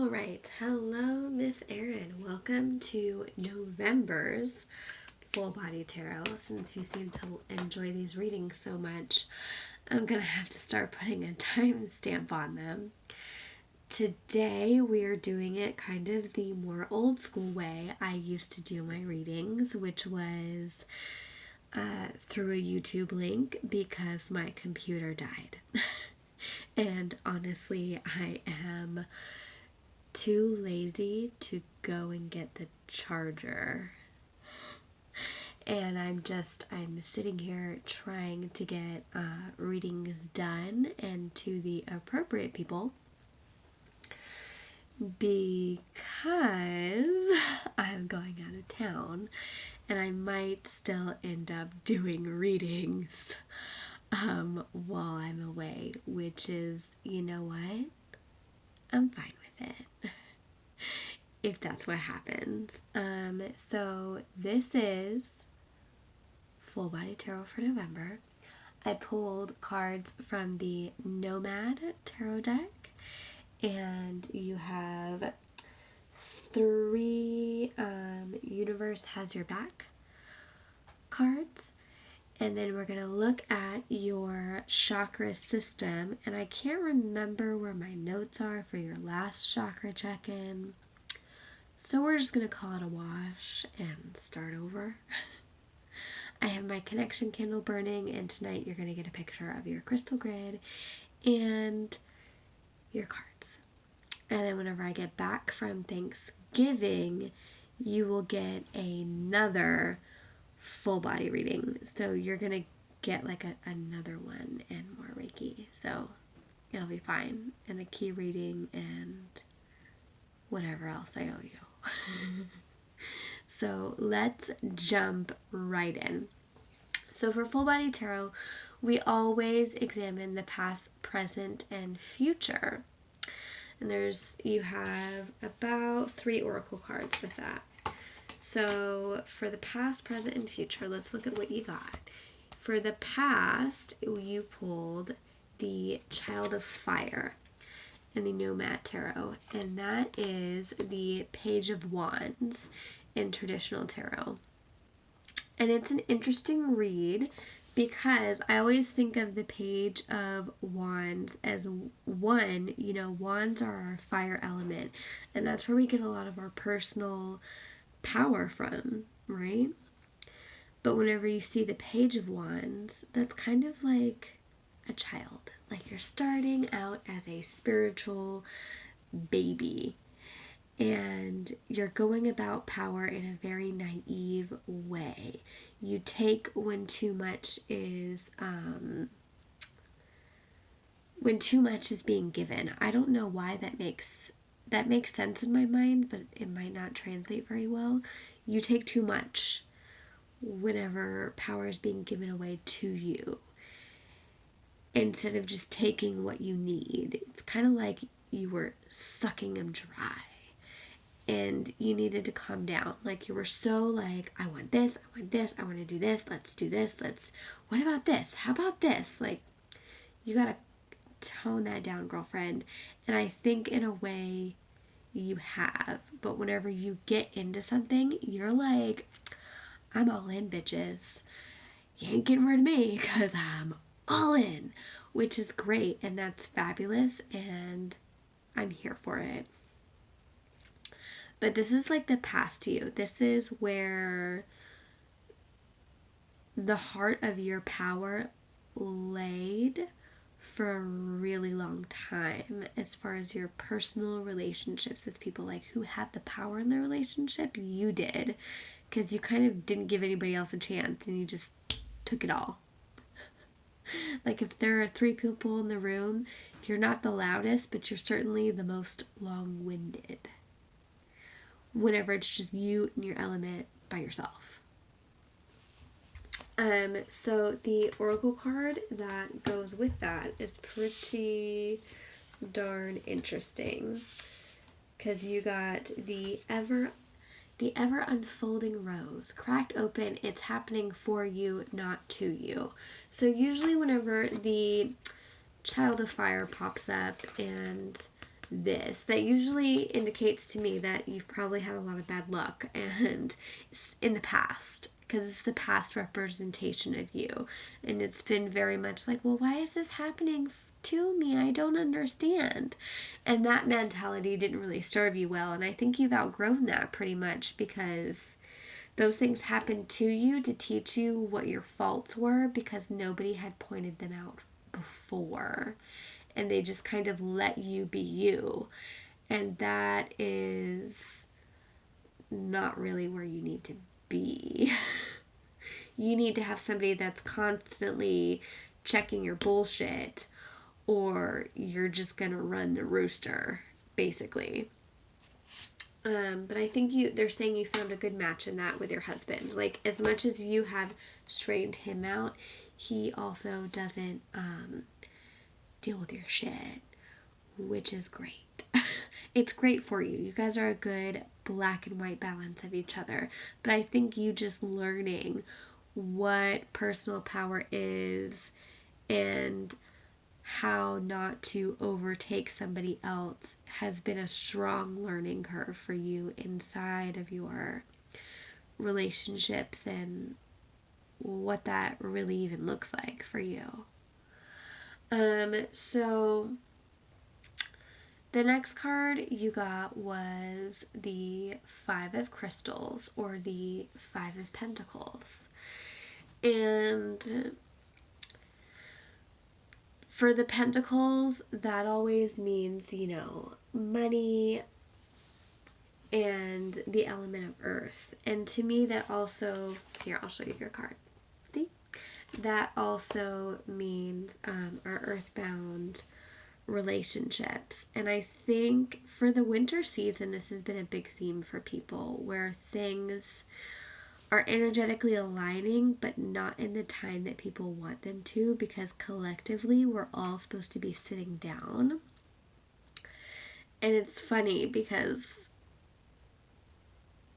Alright, hello Miss Erin. Welcome to November's Full Body Tarot. Since you seem to enjoy these readings so much, I'm going to have to start putting a timestamp on them. Today we are doing it kind of the more old school way I used to do my readings, which was through a YouTube link because my computer died. And honestly, I am too lazy to go and get the charger. And I'm sitting here trying to get readings done and to the appropriate people because I'm going out of town and I might still end up doing readings while I'm away, which is, you know what? I'm fine with it. If that's what happens. So this is Full Body Tarot for November. I pulled cards from the Nomad Tarot deck, and you have 3 Universe Has Your Back cards. And then we're going to look at your chakra system. And I can't remember where my notes are for your last chakra check-in. So we're just going to call it a wash and start over. I have my connection candle burning, and tonight you're going to get a picture of your crystal grid and your cards. And then whenever I get back from Thanksgiving, you will get another full body reading. So you're going to get like another one and more Reiki. So it'll be fine. And a key reading and whatever else I owe you. So let's jump right in. So for Full Body Tarot, we always examine the past, present, and future. And you have about 3 oracle cards with that. So for the past, present, and future, let's look at what you got. For the past, you pulled the Child of Fire in the Nomad Tarot, and that is the Page of Wands in traditional tarot. And it's an interesting read because I always think of the Page of Wands as one, wands are our fire element, and that's where we get a lot of our personal power from, right? But whenever you see the Page of Wands, that's kind of like a child. Like you're starting out as a spiritual baby. And you're going about power in a very naive way. You take when too much is being given. I don't know why that makes sense in my mind, but it might not translate very well. You take too much whenever power is being given away to you, instead of just taking what you need. It's kind of like you were sucking them dry. And you needed to calm down. Like you were so like, I want this, I want this, I want to do this, let's do this, what about this? How about this? Like, you gotta tone that down, girlfriend. And I think in a way you have. But whenever you get into something, you're like, I'm all in, bitches. You ain't getting rid of me because I'm all in. Which is great, and that's fabulous, and I'm here for it. But this is like the past you. This is where the heart of your power laid for a really long time, as far as your personal relationships with people. Like, who had the power in the relationship? You did, because you kind of didn't give anybody else a chance and you just took it all. Like, if there are 3 people in the room, you're not the loudest, but you're certainly the most long-winded whenever it's just you and your element by yourself. So the oracle card that goes with that is pretty darn interesting, because you got the ever unfolding rose. Cracked open, it's happening for you, not to you. So usually whenever the Child of Fire pops up and this. That usually indicates to me that you've probably had a lot of bad luck and in the past, because it's the past representation of you. And it's been very much like, well, why is this happening to me? I don't understand. And that mentality didn't really serve you well. And I think you've outgrown that pretty much, because those things happened to you to teach you what your faults were, because nobody had pointed them out before. And they just kind of let you be you. And that is not really where you need to be. You need to have somebody that's constantly checking your bullshit, or you're just going to run the rooster, basically. But I think they're saying you found a good match in that with your husband. Like, as much as you have straightened him out, he also doesn't deal with your shit, which is great. It's great for you. You guys are a good black and white balance of each other. But I think you just learning what personal power is and how not to overtake somebody else has been a strong learning curve for you inside of your relationships and what that really even looks like for you. So the next card you got was the Five of Crystals, or the Five of Pentacles. And for the Pentacles, that always means, money and the element of earth. And to me, that also, here, I'll show you your card. See? That also means our earthbound relationships. And I think for the winter season, this has been a big theme for people, where things are energetically aligning, but not in the time that people want them to, because collectively we're all supposed to be sitting down. And it's funny because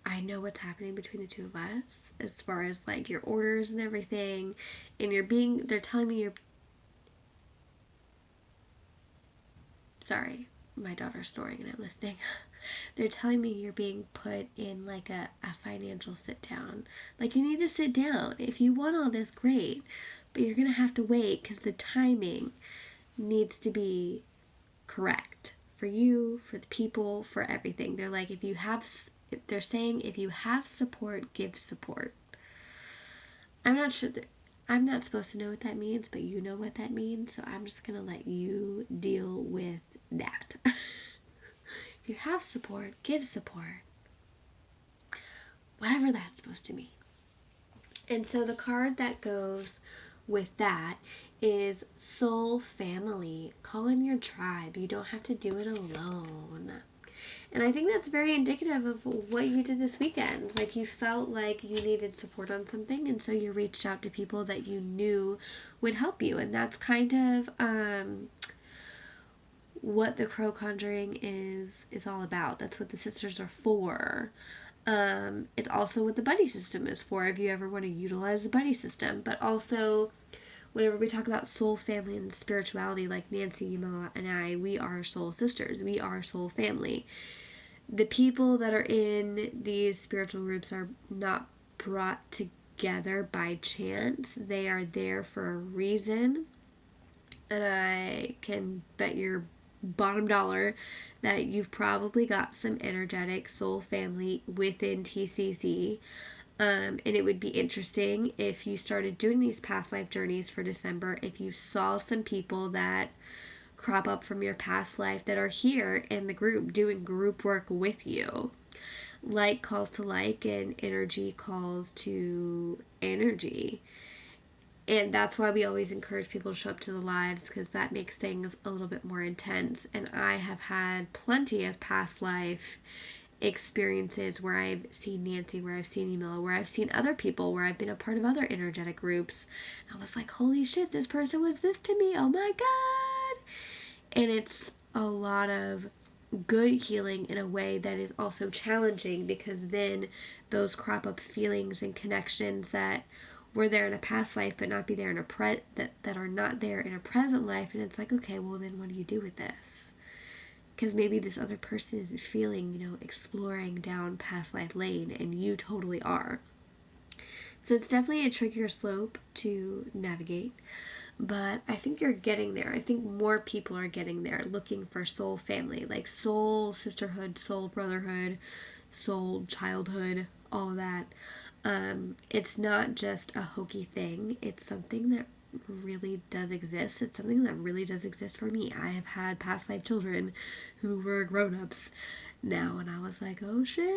I know what's happening between the two of us as far as like your orders and everything, and they're telling me sorry, my daughter's snoring and I'm listening. They're telling me you're being put in like a financial sit down. Like, you need to sit down. If you want all this, great. But you're going to have to wait, because the timing needs to be correct for you, for the people, for everything. They're like, they're saying if you have support, give support. I'm not sure I'm not supposed to know what that means, but you know what that means. So I'm just going to let you deal with that. If you have support, give support. Whatever that's supposed to mean. And so the card that goes with that is Soul Family. Call in your tribe. You don't have to do it alone. And I think that's very indicative of what you did this weekend. Like, you felt like you needed support on something, and so you reached out to people that you knew would help you. And that's kind of what the Crow Conjuring is all about. That's what the sisters are for. It's also what the buddy system is for, if you ever want to utilize the buddy system. But also, whenever we talk about soul family and spirituality, like Nancy, Yamila, and I, we are soul sisters. We are soul family. The people that are in these spiritual groups are not brought together by chance. They are there for a reason. And I can bet your bottom dollar that you've probably got some energetic soul family within TCC. And it would be interesting if you started doing these past life journeys for December, if you saw some people that crop up from your past life that are here in the group doing group work with you. Like calls to like, and energy calls to energy. And that's why we always encourage people to show up to the lives, because that makes things a little bit more intense. And I have had plenty of past life experiences where I've seen Nancy, where I've seen Yamila, where I've seen other people, where I've been a part of other energetic groups. And I was like, holy shit, this person was this to me. Oh my God. And it's a lot of good healing in a way that is also challenging, because then those crop up feelings and connections that were there in a past life but not be there in that are not there in a present life. And it's like, okay, well then what do you do with this? because maybe this other person isn't feeling, exploring down past life lane, and you totally are. So it's definitely a trickier slope to navigate, but I think you're getting there. I think more people are getting there, looking for soul family, like soul sisterhood, soul brotherhood, soul childhood, all of that. It's not just a hokey thing. It's something that really does exist. It's something that really does exist for me. I have had past life children who were grown-ups now, and I was like, oh shit.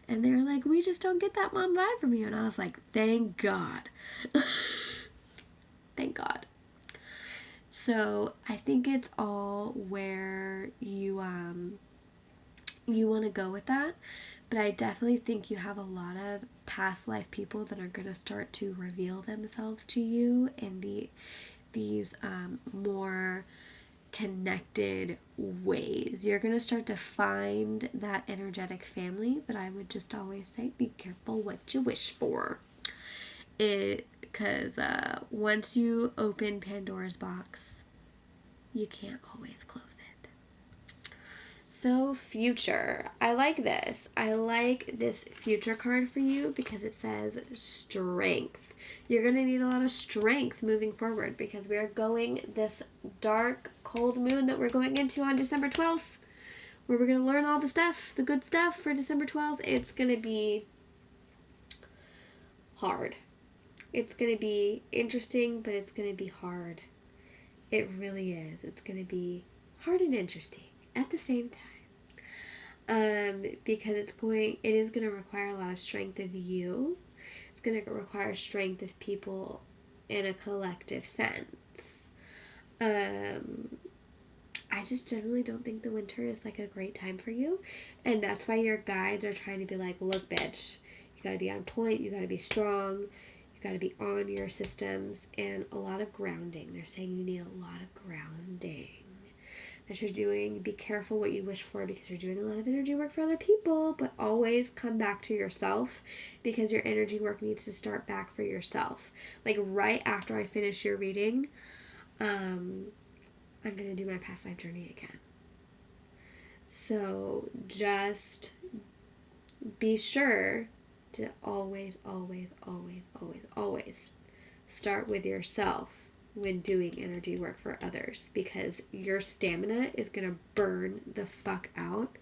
And they were like, we just don't get that mom vibe from you. And I was like, thank God. Thank God. So I think it's all where you want to go with that. But I definitely think you have a lot of past life people that are going to start to reveal themselves to you in these more connected ways. You're going to start to find that energetic family, but I would just always say be careful what you wish for. Because once you open Pandora's box, you can't always close it. So, future. I like this. I like this future card for you because it says strength. You're going to need a lot of strength moving forward because we are going this dark, cold moon that we're going into on December 12th, where we're going to learn all the stuff, the good stuff for December 12th. It's going to be hard. It's going to be interesting, but it's going to be hard. It really is. It's going to be hard and interesting at the same time. Because it is going to require a lot of strength of you. It's going to require strength of people in a collective sense. I just generally don't think the winter is like a great time for you. And that's why your guides are trying to be like, look, bitch, you got to be on point. You got to be strong. You got to be on your systems, and a lot of grounding. They're saying you need a lot of grounding. That you're doing, be careful what you wish for because you're doing a lot of energy work for other people, but always come back to yourself because your energy work needs to start back for yourself. Like right after I finish your reading, I'm going to do my past life journey again. So just be sure to always, always, always, always, always start with yourself when doing energy work for others, because your stamina is going to burn the fuck out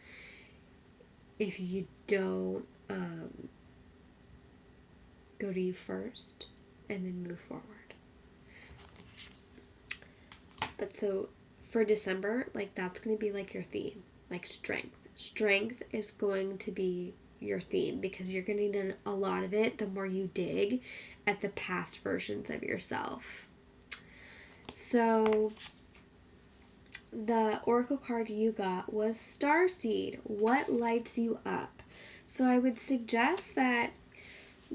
if you don't go to you first and then move forward. But so for December, like that's going to be like your theme, like strength. Strength is going to be your theme because you're going to need a lot of it the more you dig at the past versions of yourself. So the oracle card you got was Starseed. What lights you up? So I would suggest that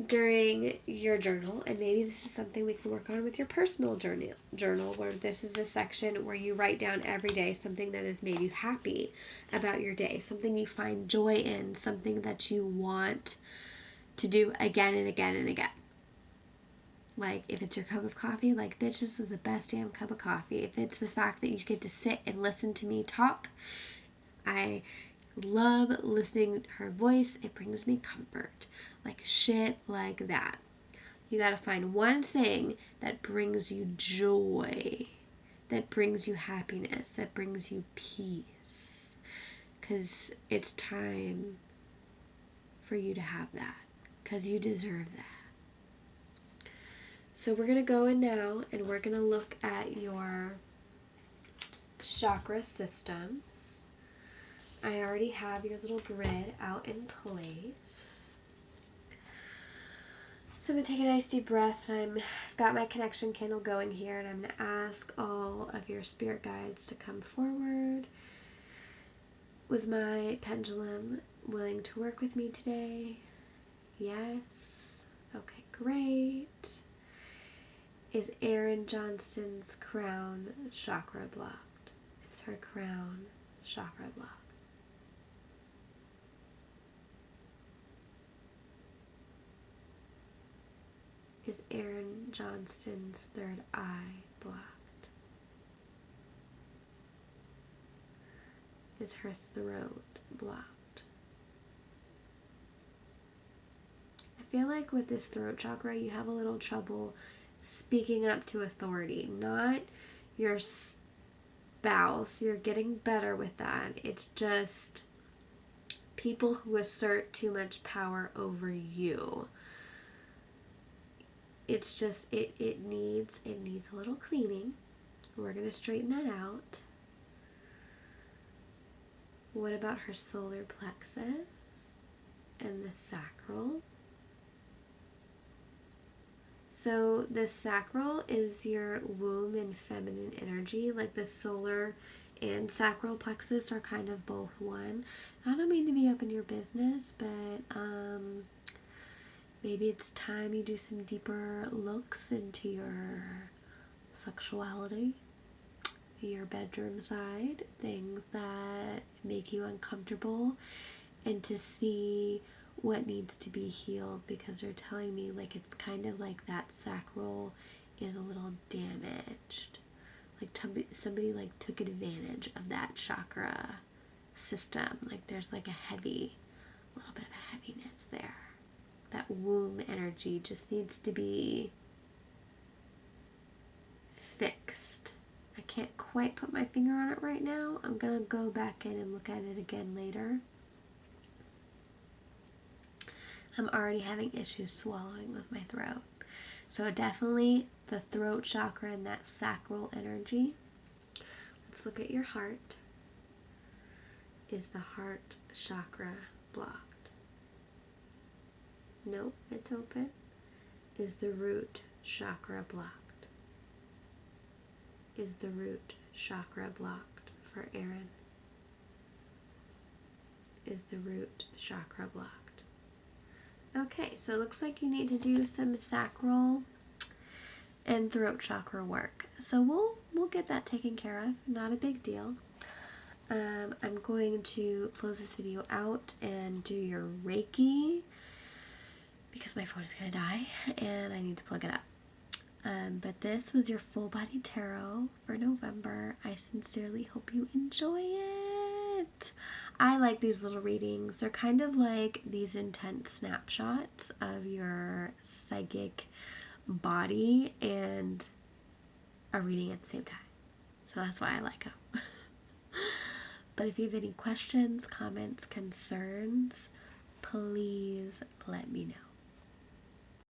during your journal, and maybe this is something we can work on with your personal journal, where this is a section where you write down every day something that has made you happy about your day, something you find joy in, something that you want to do again and again and again. Like, if it's your cup of coffee, like, bitch, this was the best damn cup of coffee. If it's the fact that you get to sit and listen to me talk, I love listening to her voice. It brings me comfort. Like, shit like that. You gotta find one thing that brings you joy, that brings you happiness, that brings you peace. Because it's time for you to have that. Because you deserve that. So we're going to go in now and we're going to look at your chakra systems. I already have your little grid out in place. So I'm going to take a nice deep breath, and I've got my connection candle going here, and I'm going to ask all of your spirit guides to come forward. Was my pendulum willing to work with me today? Yes. Okay, great. Is Erin Johnston's crown chakra blocked? Is her crown chakra blocked? Is Erin Johnston's third eye blocked? is her throat blocked? I feel like with this throat chakra, you have a little trouble speaking up to authority. Not your spouse. You're getting better with that. It's just people who assert too much power over you. It's just, it needs a little cleaning. We're going to straighten that out. What about her solar plexus and the sacral? So the sacral is your womb and feminine energy. Like the solar and sacral plexus are kind of both one. I don't mean to be up in your business, but maybe it's time you do some deeper looks into your sexuality, your bedroom side, things that make you uncomfortable, and to see what needs to be healed, because they're telling me like it's kind of like that sacral is a little damaged. Like somebody like took advantage of that chakra system. Like there's like a little bit of a heaviness there. That womb energy just needs to be fixed. I can't quite put my finger on it right now. I'm going to go back in and look at it again later. I'm already having issues swallowing with my throat. So definitely the throat chakra and that sacral energy. Let's look at your heart. Is the heart chakra blocked? Nope, it's open. Is the root chakra blocked? Is the root chakra blocked for Erin? Is the root chakra blocked? Okay, so it looks like you need to do some sacral and throat chakra work. So we'll get that taken care of. Not a big deal. I'm going to close this video out and do your Reiki because my phone is going to die and I need to plug it up. But this was your full body tarot for November. I sincerely hope you enjoy it. I like these little readings. They're kind of like these intense snapshots of your psychic body and a reading at the same time. So that's why I like them. But if you have any questions, comments, concerns, please let me know.